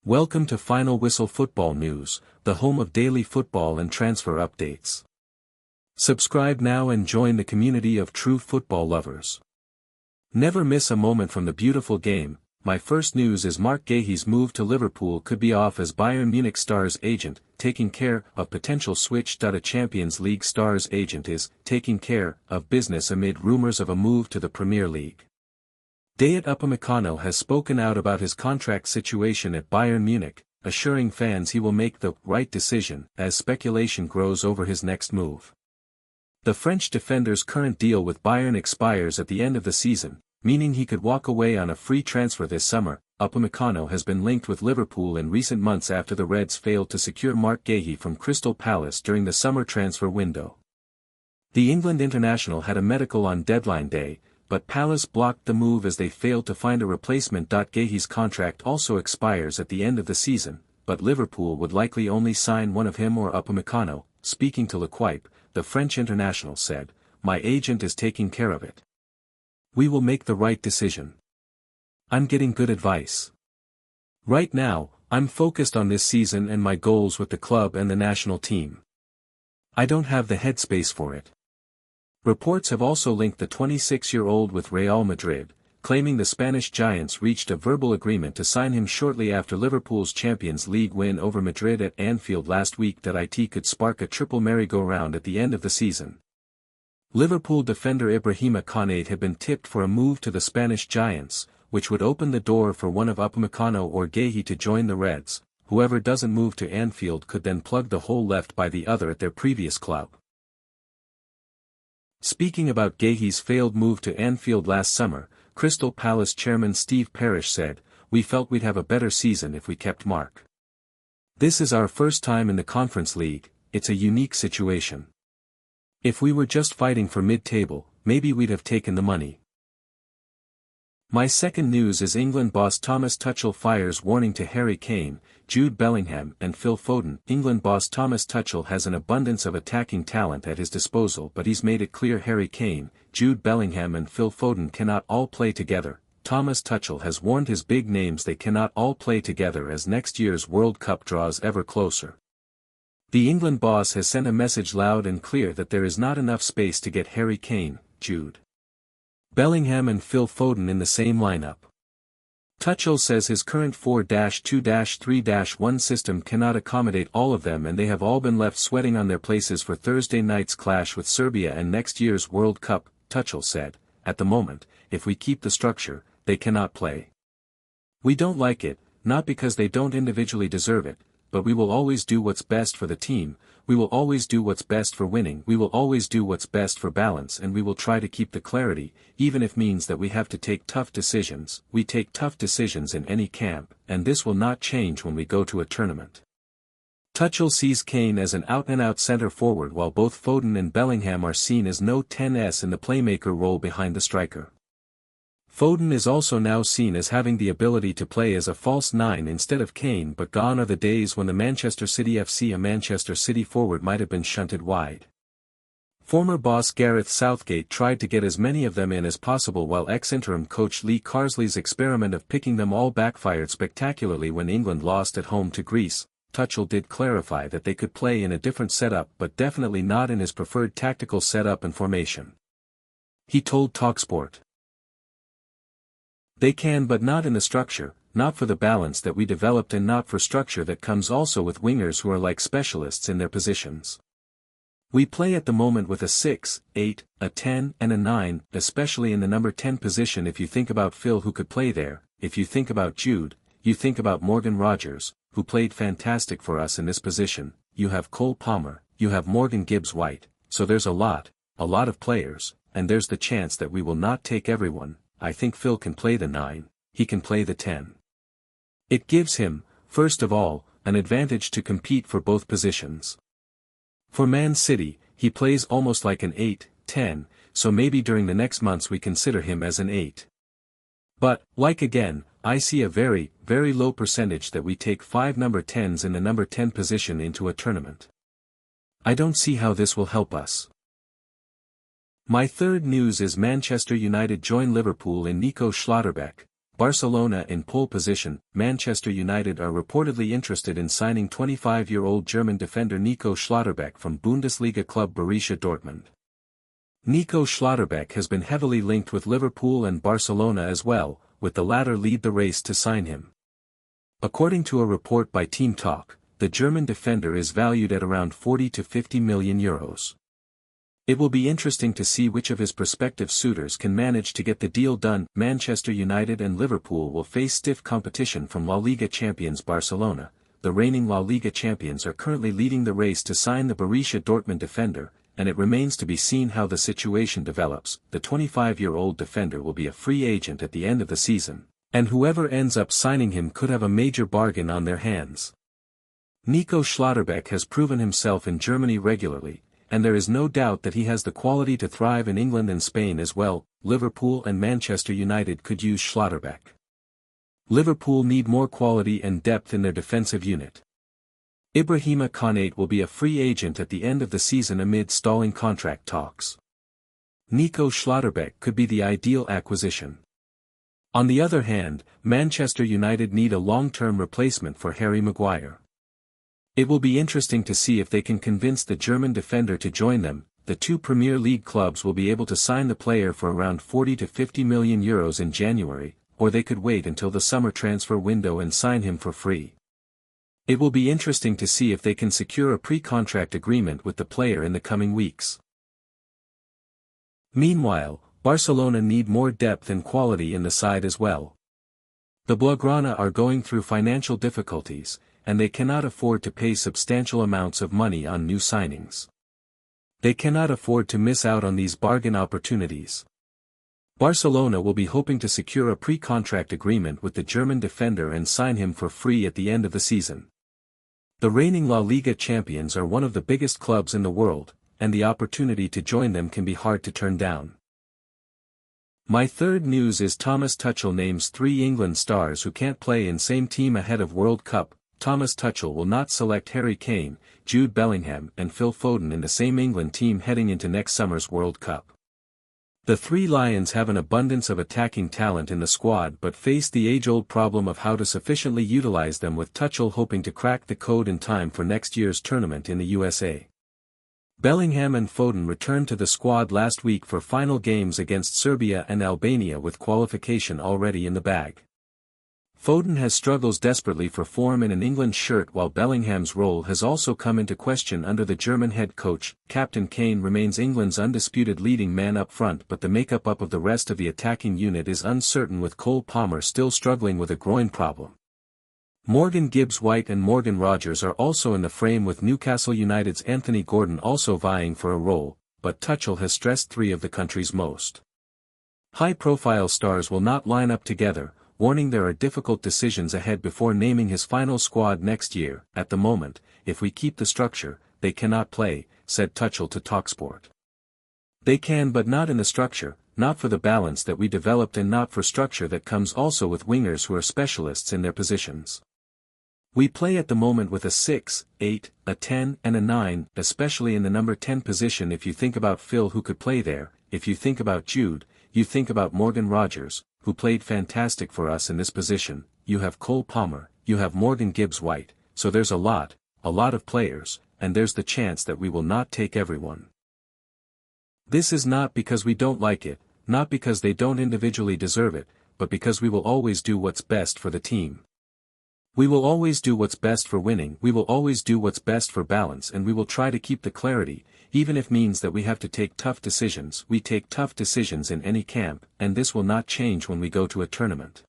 Welcome to Final Whistle Football News, the home of daily football and transfer updates. Subscribe now and join the community of true football lovers. Never miss a moment from the beautiful game. My first news is Marc Guehi's move to Liverpool could be off as Bayern Munich star's agent, taking care of potential switch. A Champions League star's agent is taking care of business amid rumors of a move to the Premier League. Dayot Upamecano has spoken out about his contract situation at Bayern Munich, assuring fans he will make the right decision as speculation grows over his next move. The French defender's current deal with Bayern expires at the end of the season, meaning he could walk away on a free transfer this summer. Upamecano has been linked with Liverpool in recent months after the Reds failed to secure Marc Guehi from Crystal Palace during the summer transfer window. The England international had a medical on deadline day, but Palace blocked the move as they failed to find a replacement. Guehi's contract also expires at the end of the season, but Liverpool would likely only sign one of him or Upamecano. Speaking to L'Equipe, the French international said, "My agent is taking care of it. We will make the right decision. I'm getting good advice. Right now, I'm focused on this season and my goals with the club and the national team. I don't have the headspace for it." Reports have also linked the 26-year-old with Real Madrid, claiming the Spanish giants reached a verbal agreement to sign him shortly after Liverpool's Champions League win over Madrid at Anfield last week. It could spark a triple merry-go-round at the end of the season. Liverpool defender Ibrahima Konate had been tipped for a move to the Spanish giants, which would open the door for one of Upamecano or Guehi to join the Reds. Whoever doesn't move to Anfield could then plug the hole left by the other at their previous club. Speaking about Guehi's failed move to Anfield last summer, Crystal Palace chairman Steve Parish said, "We felt we'd have a better season if we kept Marc. This is our first time in the Conference League, it's a unique situation. If we were just fighting for mid-table, maybe we'd have taken the money." My second news is England boss Thomas Tuchel fires warning to Harry Kane, Jude Bellingham and Phil Foden. England boss Thomas Tuchel has an abundance of attacking talent at his disposal, but he's made it clear Harry Kane, Jude Bellingham and Phil Foden cannot all play together. Thomas Tuchel has warned his big names they cannot all play together as next year's World Cup draws ever closer. The England boss has sent a message loud and clear that there is not enough space to get Harry Kane, Jude Bellingham and Phil Foden in the same lineup. Tuchel says his current 4-2-3-1 system cannot accommodate all of them and they have all been left sweating on their places for Thursday night's clash with Serbia and next year's World Cup. Tuchel said, "At the moment, if we keep the structure, they cannot play. We don't like it, not because they don't individually deserve it, but we will always do what's best for the team, we will always do what's best for winning, we will always do what's best for balance and we will try to keep the clarity, even if means that we have to take tough decisions. We take tough decisions in any camp, and this will not change when we go to a tournament." Tuchel sees Kane as an out-and-out centre forward while both Foden and Bellingham are seen as no 10s in the playmaker role behind the striker. Foden is also now seen as having the ability to play as a false 9 instead of Kane, but gone are the days when the Manchester City forward might have been shunted wide. Former boss Gareth Southgate tried to get as many of them in as possible while ex-interim coach Lee Carsley's experiment of picking them all backfired spectacularly when England lost at home to Greece. Tuchel did clarify that they could play in a different setup but definitely not in his preferred tactical setup and formation. He told TalkSport, "They can but not in the structure, not for the balance that we developed and not for structure that comes also with wingers who are like specialists in their positions. We play at the moment with a 6, 8, a 10 and a 9, especially in the number 10 position. If you think about Phil who could play there, if you think about Jude, you think about Morgan Rogers, who played fantastic for us in this position, you have Cole Palmer, you have Morgan Gibbs-White, so there's a lot of players, and there's the chance that we will not take everyone. I think Phil can play the 9, he can play the 10. It gives him, first of all, an advantage to compete for both positions. For Man City, he plays almost like an 8, 10, so maybe during the next months we consider him as an 8. But, like again, I see a very, very low percentage that we take 5 number 10s in the number 10 position into a tournament. I don't see how this will help us." My third news is Manchester United join Liverpool in Nico Schlotterbeck. Barcelona in pole position. Manchester United are reportedly interested in signing 25-year-old German defender Nico Schlotterbeck from Bundesliga club Borussia Dortmund. Nico Schlotterbeck has been heavily linked with Liverpool and Barcelona as well, with the latter lead the race to sign him. According to a report by Team Talk, the German defender is valued at around 40 to 50 million euros. It will be interesting to see which of his prospective suitors can manage to get the deal done. Manchester United and Liverpool will face stiff competition from La Liga champions Barcelona. The reigning La Liga champions are currently leading the race to sign the Borussia Dortmund defender, and it remains to be seen how the situation develops. The 25-year-old defender will be a free agent at the end of the season, and whoever ends up signing him could have a major bargain on their hands. Nico Schlotterbeck has proven himself in Germany regularly, and there is no doubt that he has the quality to thrive in England and Spain as well. Liverpool and Manchester United could use Schlotterbeck. Liverpool need more quality and depth in their defensive unit. Ibrahima Konate will be a free agent at the end of the season amid stalling contract talks. Nico Schlotterbeck could be the ideal acquisition. On the other hand, Manchester United need a long-term replacement for Harry Maguire. It will be interesting to see if they can convince the German defender to join them. The two Premier League clubs will be able to sign the player for around 40 to 50 million euros in January, or they could wait until the summer transfer window and sign him for free. It will be interesting to see if they can secure a pre-contract agreement with the player in the coming weeks. Meanwhile, Barcelona need more depth and quality in the side as well. The Blaugrana are going through financial difficulties, and they cannot afford to pay substantial amounts of money on new signings. They cannot afford to miss out on these bargain opportunities. Barcelona will be hoping to secure a pre-contract agreement with the German defender and sign him for free at the end of the season. The reigning La Liga champions are one of the biggest clubs in the world, and the opportunity to join them can be hard to turn down. My third news is Thomas Tuchel names 3 England stars who can't play in same team ahead of World Cup. Thomas Tuchel will not select Harry Kane, Jude Bellingham and Phil Foden in the same England team heading into next summer's World Cup. The 3 Lions have an abundance of attacking talent in the squad but face the age-old problem of how to sufficiently utilize them, with Tuchel hoping to crack the code in time for next year's tournament in the USA. Bellingham and Foden returned to the squad last week for final games against Serbia and Albania with qualification already in the bag. Foden has struggles desperately for form in an England shirt, while Bellingham's role has also come into question under the German head coach. Captain Kane remains England's undisputed leading man up front, but the makeup of the rest of the attacking unit is uncertain, with Cole Palmer still struggling with a groin problem. Morgan Gibbs-White and Morgan Rogers are also in the frame, with Newcastle United's Anthony Gordon also vying for a role, but Tuchel has stressed 3 of the country's most high-profile stars will not line up together, warning there are difficult decisions ahead before naming his final squad next year. At the moment, if we keep the structure, they cannot play, said Tuchel to TalkSport. They can, but not in the structure, not for the balance that we developed and not for structure that comes also with wingers who are specialists in their positions. We play at the moment with a 6, 8, a 10 and a 9, especially in the number 10 position. If you think about Phil, who could play there, if you think about Jude, you think about Morgan Rogers, who played fantastic for us in this position, you have Cole Palmer, you have Morgan Gibbs-White, so there's a lot of players, and there's the chance that we will not take everyone. This is not because we don't like it, not because they don't individually deserve it, but because we will always do what's best for the team. We will always do what's best for winning, we will always do what's best for balance, and we will try to keep the clarity, even if it means that we have to take tough decisions. We take tough decisions in any camp, and this will not change when we go to a tournament.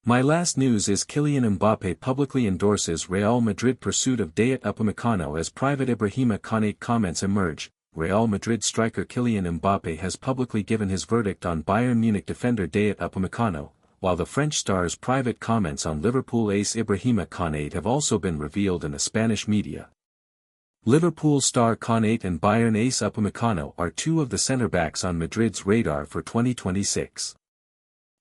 My last news is Kylian Mbappe publicly endorses Real Madrid pursuit of Dayot Upamecano as private Ibrahima Konate comments emerge. Real Madrid striker Kylian Mbappe has publicly given his verdict on Bayern Munich defender Dayot Upamecano, while the French star's private comments on Liverpool ace Ibrahima Konate have also been revealed in the Spanish media. Liverpool star Konate and Bayern ace Upamecano are 2 of the centre-backs on Madrid's radar for 2026.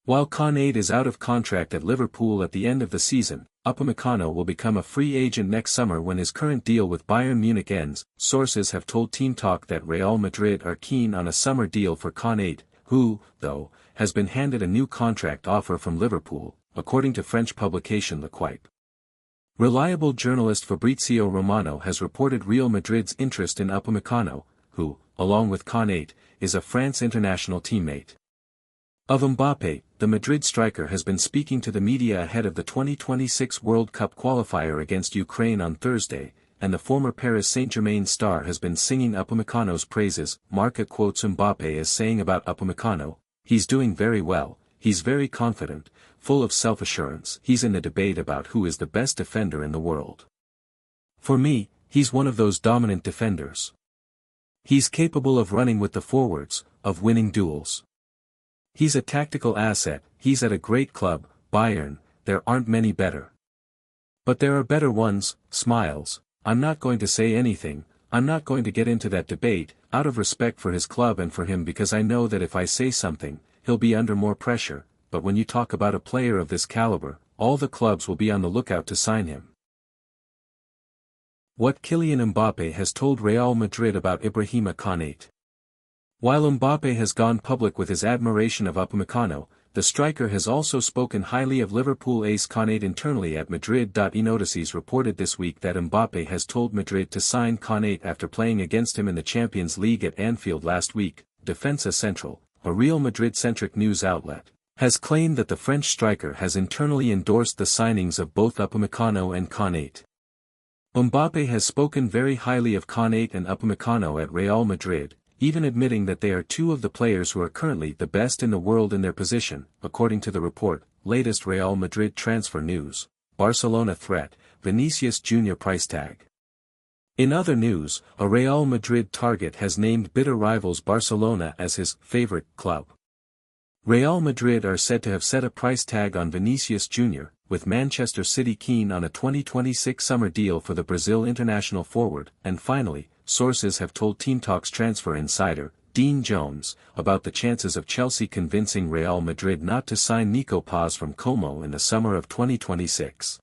While Konate is out of contract at Liverpool at the end of the season, Upamecano will become a free agent next summer when his current deal with Bayern Munich ends. Sources have told Team Talk that Real Madrid are keen on a summer deal for Konate, who, though, has been handed a new contract offer from Liverpool, according to French publication L'Equipe. Reliable journalist Fabrizio Romano has reported Real Madrid's interest in Upamecano, who, along with Konate, is a France international teammate of Mbappe. The Madrid striker has been speaking to the media ahead of the 2026 World Cup qualifier against Ukraine on Thursday, and the former Paris Saint-Germain star has been singing Upamecano's praises. Marca quotes Mbappe as saying about Upamecano, "He's doing very well, he's very confident, full of self-assurance. He's in the debate about who is the best defender in the world. For me, he's one of those dominant defenders. He's capable of running with the forwards, of winning duels. He's a tactical asset, he's at a great club, Bayern, there aren't many better. But there are better ones." Smiles, "I'm not going to say anything, I'm not going to get into that debate, out of respect for his club and for him, because I know that if I say something, he'll be under more pressure, but when you talk about a player of this caliber, all the clubs will be on the lookout to sign him." What Kylian Mbappe has told Real Madrid about Ibrahima Konate. While Mbappe has gone public with his admiration of Upamecano, the striker has also spoken highly of Liverpool ace Konate internally at Madrid. Endorses reported this week that Mbappe has told Madrid to sign Konate after playing against him in the Champions League at Anfield last week. Defensa Central, a Real Madrid-centric news outlet, has claimed that the French striker has internally endorsed the signings of both Upamecano and Konate. Mbappe has spoken very highly of Konate and Upamecano at Real Madrid, even admitting that they are two of the players who are currently the best in the world in their position, according to the report. Latest Real Madrid transfer news: Barcelona threat, Vinicius Jr. price tag. In other news, a Real Madrid target has named bitter rivals Barcelona as his favorite club. Real Madrid are said to have set a price tag on Vinicius Jr., with Manchester City keen on a 2026 summer deal for the Brazil international forward. And finally, sources have told Team Talk's transfer insider, Dean Jones, about the chances of Chelsea convincing Real Madrid not to sign Nico Paz from Como in the summer of 2026.